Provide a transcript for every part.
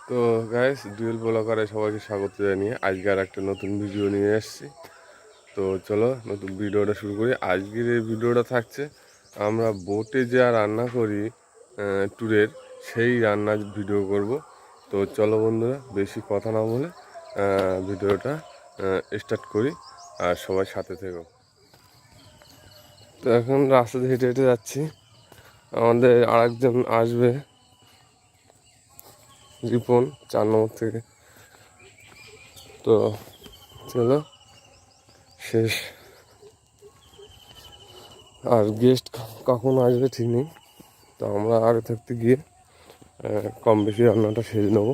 তো guys, dual ব্লগারে সবাইকে স্বাগত জানিয়ে আজকে আর একটা নতুন ভিডিও নিয়ে এসেছি। তো চলো নতুন ভিডিওটা শুরু করি। আজকের এই ভিডিওটা থাকছে আমরা বোটে যা রান্না করি ট্যুরের, সেই রান্নার ভিডিও করব। তো চলো বন্ধুরা, বেশি কথা না বলে ভিডিওটা স্টার্ট করি, আর সবাই সাথে থেকো। তো এখন রাস্তা দিয়ে হেঁটে হেঁটে যাচ্ছি, আমাদের আরেকজন আসবে, রিপন 4 নম্বর থেকে। তো চলো শেষ। আর গেস্ট কখন আসবে ঠিক নেই, তো আমরা আগে থাকতে গিয়ে কম বেশি রান্নাটা সেরে নেবো।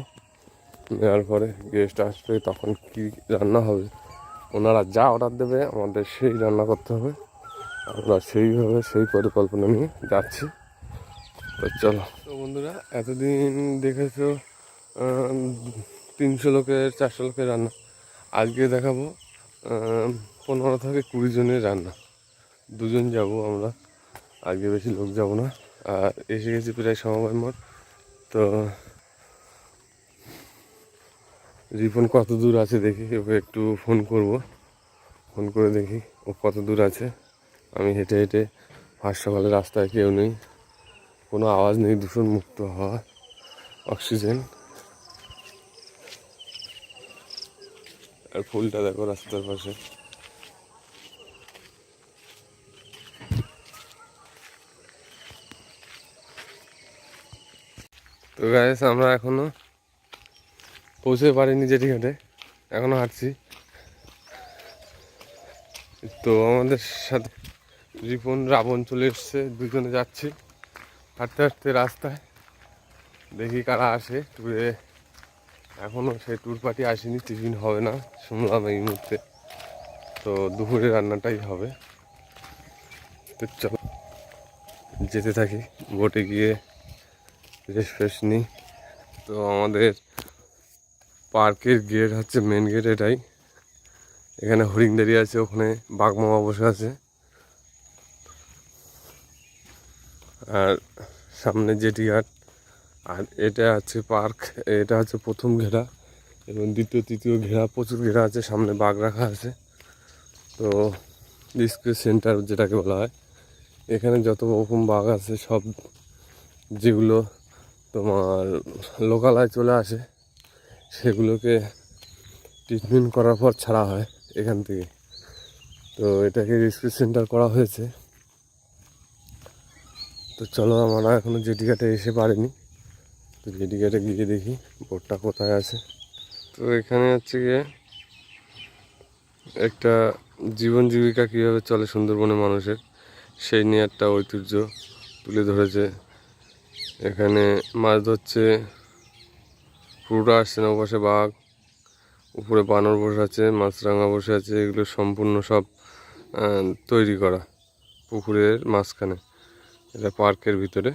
নেওয়ার পরে গেস্ট আসবে, তখন কি রান্না হবে, ওনারা যা অর্ডার দেবে আমাদের সেই রান্না করতে হবে। আমরা সেইভাবে সেই পরিকল্পনা নিয়ে যাচ্ছি। তো চলো। তো বন্ধুরা, এতদিন দেখেছো 300 লোকের 400 লোকের রান্না, আজকে দেখাবো 15 থেকে 20 জনের রান্না। 2 জন যাবো আমরা, আজকে বেশি লোক যাব না। আর এসে গেছি প্রায় সমবায় মোড়। তো রিপন কত দূর আছে দেখি, ওকে একটু ফোন করব, ফোন করে দেখি ও কত দূর আছে। আমি হেঁটে হেঁটে ফার্স্ট সকালে, রাস্তায় কেউ নেই, কোনো আওয়াজ নেই, দূষণ মুক্ত হওয়া, অক্সিজেন। আর ফুলটা দেখো রাস্তার পাশে। তো গাইস, আমরা এখনো পৌঁছে পারিনি জেটিঘাটে, এখনো হাঁটছি। তো আমাদের সাথে রিপন রাবণ চলে এসছে, দুজনে যাচ্ছি হাঁটতে হাঁটতে রাস্তায়। দেখি কারা আসে ট্যুরে। এখনও সেই ট্যুর পার্টি আসেনি, টিফিন হবে না শুনলাম এই মুহূর্তে। তো দুপুরে রান্নাটাই হবে। তো চলো যেতে থাকি, বোটে গিয়ে রেস্ট ফ্রেশ নিই। তো আমাদের পার্কের গেট হচ্ছে মেন গেট এটাই। এখানে হরিণ দাঁড়িয়ে আছে, ওখানে বাঘ মামা বসে আছে। আর সামনে জেটি ঘাট। আর এটা আছে পার্ক, এটা হচ্ছে প্রথম ঘেরা, এবং দ্বিতীয় তৃতীয় ঘেরা, প্রচুর ঘেরা আছে। সামনে বাঘ রাখা আছে। তো ডিসপ্লে সেন্টার যেটাকে বলা হয়, এখানে যত রকম বাঘ আছে সব, যেগুলো তোমার লোকালয়ে চলে আসে, সেগুলোকে ট্রিটমেন্ট করার পর ছাড়া হয় এখান থেকে। তো এটাকে রেস্কিউ সেন্টার করা হয়েছে। তো চলো, আমরা এখনও জেটি ঘাটে এসে পারিনি। তো জেটি ঘাটে গিয়ে দেখি বোটটা কোথায় আছে। তো এখানে হচ্ছে গিয়ে একটা জীবন জীবিকা কীভাবে চলে সুন্দরবনে মানুষের, সেই নিয়ে একটা ঐতিহ্য তুলে ধরেছে। এখানে মাছ ধরছে, পুরোটা আসছে না, ওপাশে বাঘ, উপরে বানর বসে আছে, মাছরাঙা বসে আছে। এগুলো সম্পূর্ণ সব তৈরি করা পুকুরের মাঝখানে, এটা পার্কের ভিতরে।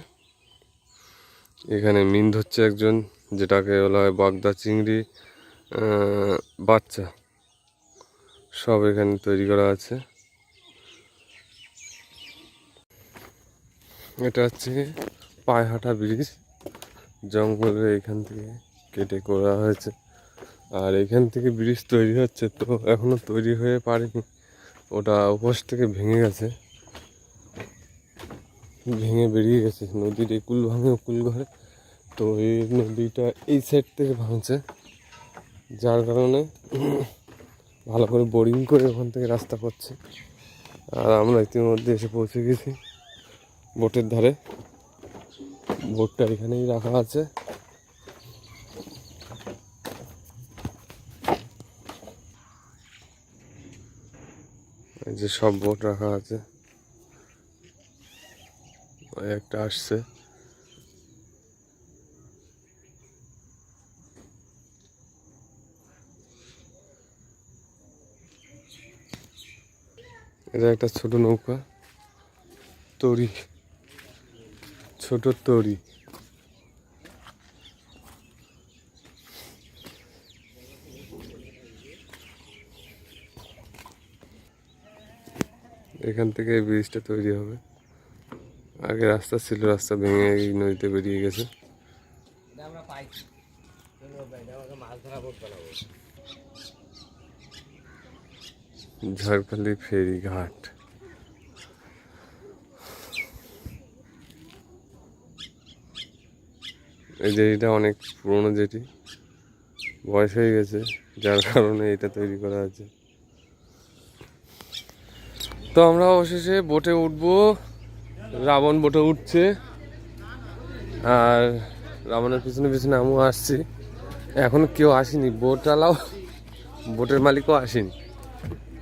এখানে মিন ধরছে একজন, যেটাকে বলা হয় বাগদা চিংড়ি বাচ্চা, সব এখানে তৈরি করা আছে। এটা হচ্ছে পায়ে হাঁটা ব্রিজ, জঙ্গলের এখান থেকে কেটে করা হয়েছে। আর এখান থেকে ব্রিজ তৈরি হচ্ছে, তো এখনো তৈরি হয়ে পারেনি, ওটা উপর থেকে ভেঙে গেছে, ভেঙে বেরিয়ে গেছে। নদীর একুল ভাঙে ওকুল ঘরে, তো এই নদীটা এই সাইড থেকে ভাঙছে, যার কারণে ভালো করে বোরিং করে ওখান থেকে রাস্তা করছে। আর আমরা ইতিমধ্যে এসে পৌঁছে গেছি বোটের ধারে। বোটটা এখানেই রাখা আছে। এই যে সব বোট রাখা আছে, ওই একটা আসছে। এটা একটা ছোট নৌকা, তরি, ছোট তরি। এখান থেকে এই ব্রিজটা তৈরি হবে। আগে রাস্তা ছিল, রাস্তা ভেঙে এই নদীতে বেরিয়ে গেছে। ঝড়খালি ফেরিঘাট। এই জেটিটা অনেক পুরনো জেটি, বয়স হয়ে গেছে, যার কারণে এটা তৈরি করা আছে। তো আমরা অবশেষে বোটে উঠবো। রাবণ বোটে উঠছে আর রাবণের পিছনে পিছনে আমিও আসছি। এখনো কেউ আসেনি, বোট চালাও, বোটের মালিকও আসেনি।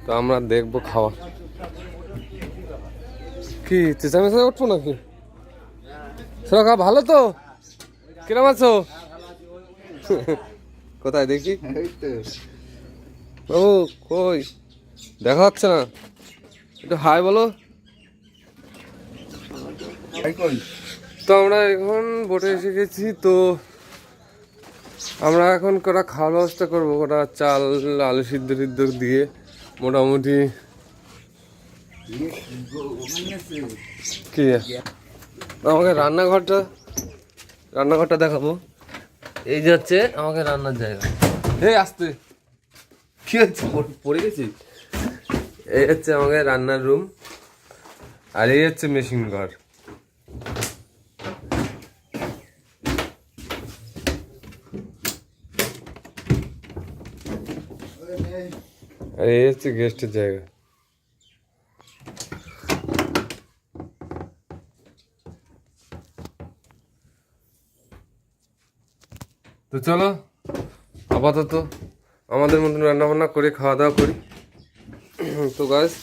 তো আমরা দেখবো খাওয়া কি চেঁচামেচা উঠবো নাকি। সোনা ভালো তো, কিরম আছো? কোথায় দেখি বাবু, কই দেখা হচ্ছে না, একটু হাই বলো। তো আমরা এখন বোটে এসে গেছি। তো আমরা এখন কটা খাওয়ার ব্যবস্থা করবো, কটা চাল আলু সিদ্ধ টিদ্ধ দিয়ে মোটামুটি। কি আমাকে রান্নাঘরটা দেখাবো। এই যে হচ্ছে আমাকে রান্নার জায়গা। এই আসতে কি হচ্ছে, পড়ে গেছি। এই হচ্ছে আমাকে রান্নার রুম, আর এই হচ্ছে মেশিন ঘর। আর এই হচ্ছে গেস্টের জায়গা। তো চলো আপাতত আমাদের মতন রান্না বান্না করে খাওয়া দাওয়া করি। তো গাইস,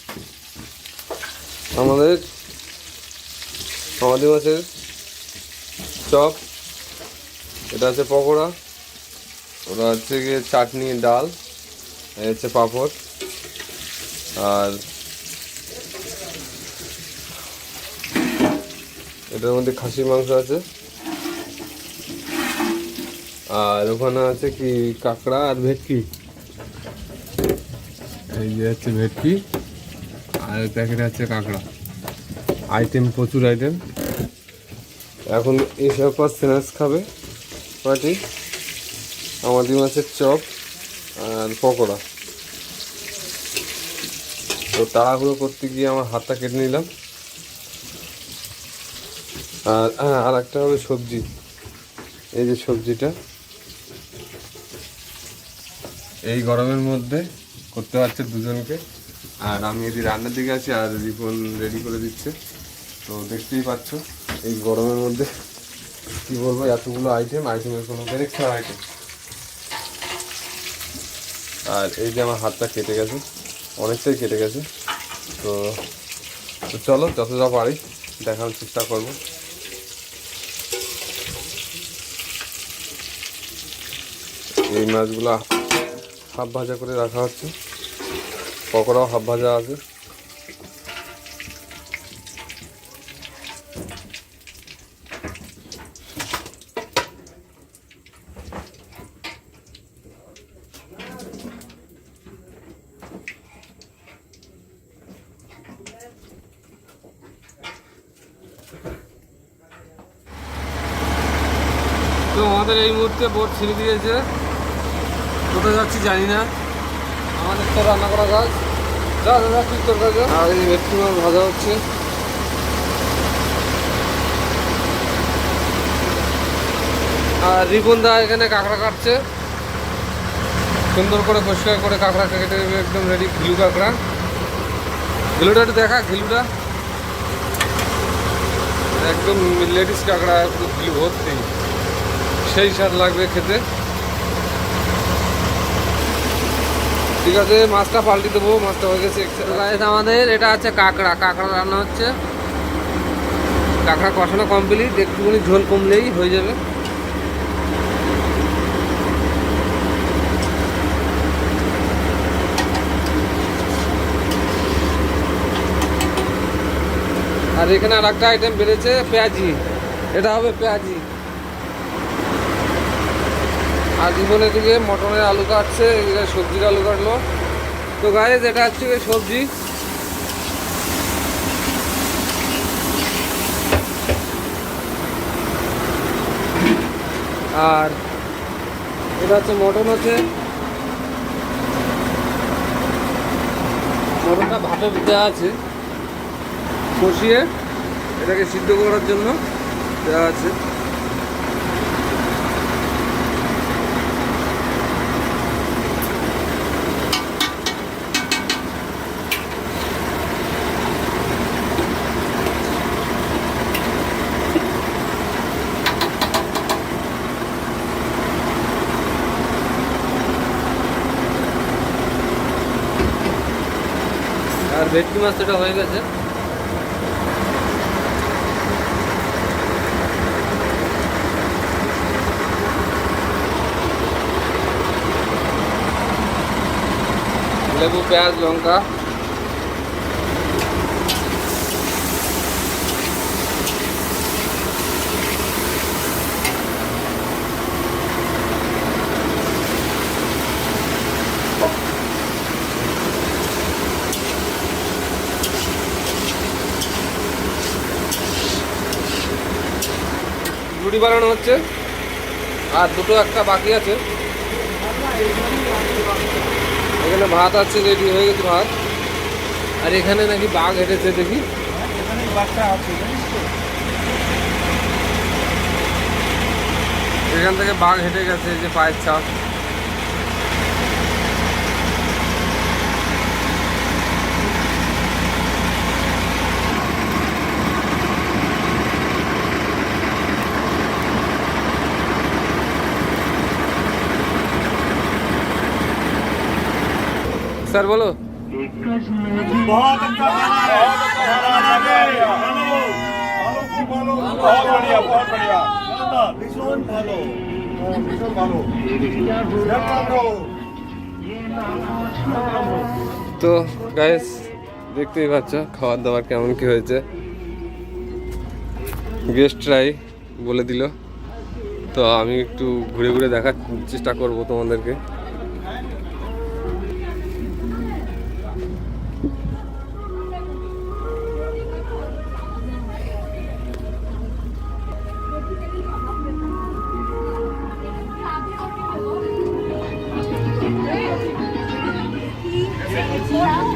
আমাদের মাছের চপ, এটা হচ্ছে পকোড়া, ওটা হচ্ছে গিয়ে চাটনি ডাল, এই হচ্ছে পাঁপড়, আর এটার মধ্যে খাসির মাংস আছে, আর ওখানে আছে কি কাঁকড়া আর ভেটকি। এই যে হচ্ছে ভেটকি আর প্যাকেটে আছে কাঁকড়া। আইটেম প্রচুর আইটেম। এখন এসব পর স্ন্যাক্স খাবে পার্টি, আমাদের মাছের চপ আর পকোড়া। তো তাড়াহুড়ো করতে গিয়ে আমার হাতটা কেটে নিলাম। আর হ্যাঁ, আর একটা হবে সবজি। এই যে সবজিটা এই গরমের মধ্যে করতে পারছে দুজনকে, আর আমি এদিকে রান্নার দিকে আছি আর রিপন রেডি করে দিচ্ছে। তো দেখতেই পাচ্ছ এই গরমের মধ্যে কি বলবো, এতগুলো আইটেমের কোনো ব্রেক ছাড়া আইটেম। আর এই যে আমার হাতটা কেটে গেছে, অনেকটাই কেটে গেছে। তো চলো যতটা পারি দেখানোর চেষ্টা করবো। এই মাছগুলো হাফ ভাজা করে রাখা হচ্ছে, পকোড়াও হাফ ভাজা আছে। তো আমাদের এই মুহূর্তে বোট ছেড়ে দিয়েছে, কোথায় যাচ্ছি জানি না। আমাদের তো রান্না করা কাজ, যা দাদা ঠিক তোর কাজ। আর এই ভেটকি মাছ ভাজা হচ্ছে, আর রিপন দা এখানে কাঁকড়া কাটছে, সুন্দর করে পরিষ্কার করে কাঁকড়া কেটে একদম রেডি। ঘিলু কাঁকড়া, ঘিলুটা একটু দেখা, ঘিলুটা একদম লেডিস কাঁকড়া, একটু ঘিলু ভর্তি, সেই স্বাদ লাগবে খেতে। ঠিক আছে, মাছটা পাল্টে দেবো, মাছটা হয়ে গেছে। আমাদের এটা আছে কাঁকড়া রান্না হচ্ছে, কাঁকড়া কষানো কমপ্লিট, একটুখানি ঝোল কমলেই হয়ে যাবে। আর এখানে আর একটা আইটেম বেড়েছে, পেঁয়াজি, এটা হবে পেঁয়াজি। আর জীবনে দিকে মটনের আলু কাটছে, এদিকে সবজির আলু কাটলো। তো গাইস, এটা হচ্ছে সবজি। আর এটা হচ্ছে মটন, হচ্ছে মটনটা ভাপে দেওয়া আছে, কষিয়ে এটাকে সিদ্ধ করার জন্য দেওয়া আছে। আর ভেটকি মাছটা হয়ে গেছে। লেবু, পেঁয়াজ, লঙ্কা, রুটি বানানো হচ্ছে, আর দুটো একটা বাকি আছে। এখানে ভাত আছে, রেডি হয়ে গেছে ভাত। আর এখানে নাকি বাঘ হেঁটেছে, দেখি এখান থেকে বাঘ হেঁটে গেছে, যে পায়ের ছাপ। सर बोलो। बहुत अच्छा खाना है, बहुत बढ़िया, बहुत बढ़िया। भीषण ভালো, ভীষণ ভালো। তো গাইস দেখতেই পাচ্ছ খাবার দাবার কেমন কি হয়েছে। গেস্টরাই বলে দিল, তো আমি একটু ঘুরে ঘুরে দেখার চেষ্টা করব তোমাদেরকে।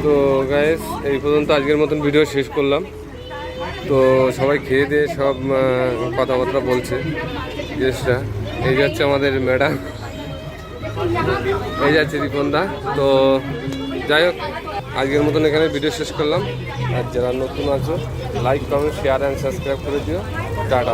তো গাইস এই পর্যন্ত আজকের মতন ভিডিও শেষ করলাম। তো সবাই খেয়ে দিয়ে সব কথাবার্তা বলছে গেস্টরা। এই যাচ্ছে আমাদের ম্যাডাম, এই যাচ্ছে রিপনদা। তো যাই হোক আজকের মতন এখানে ভিডিও শেষ করলাম। আর যারা নতুন আছো like, comment, share and subscribe করে দিও। টাটা।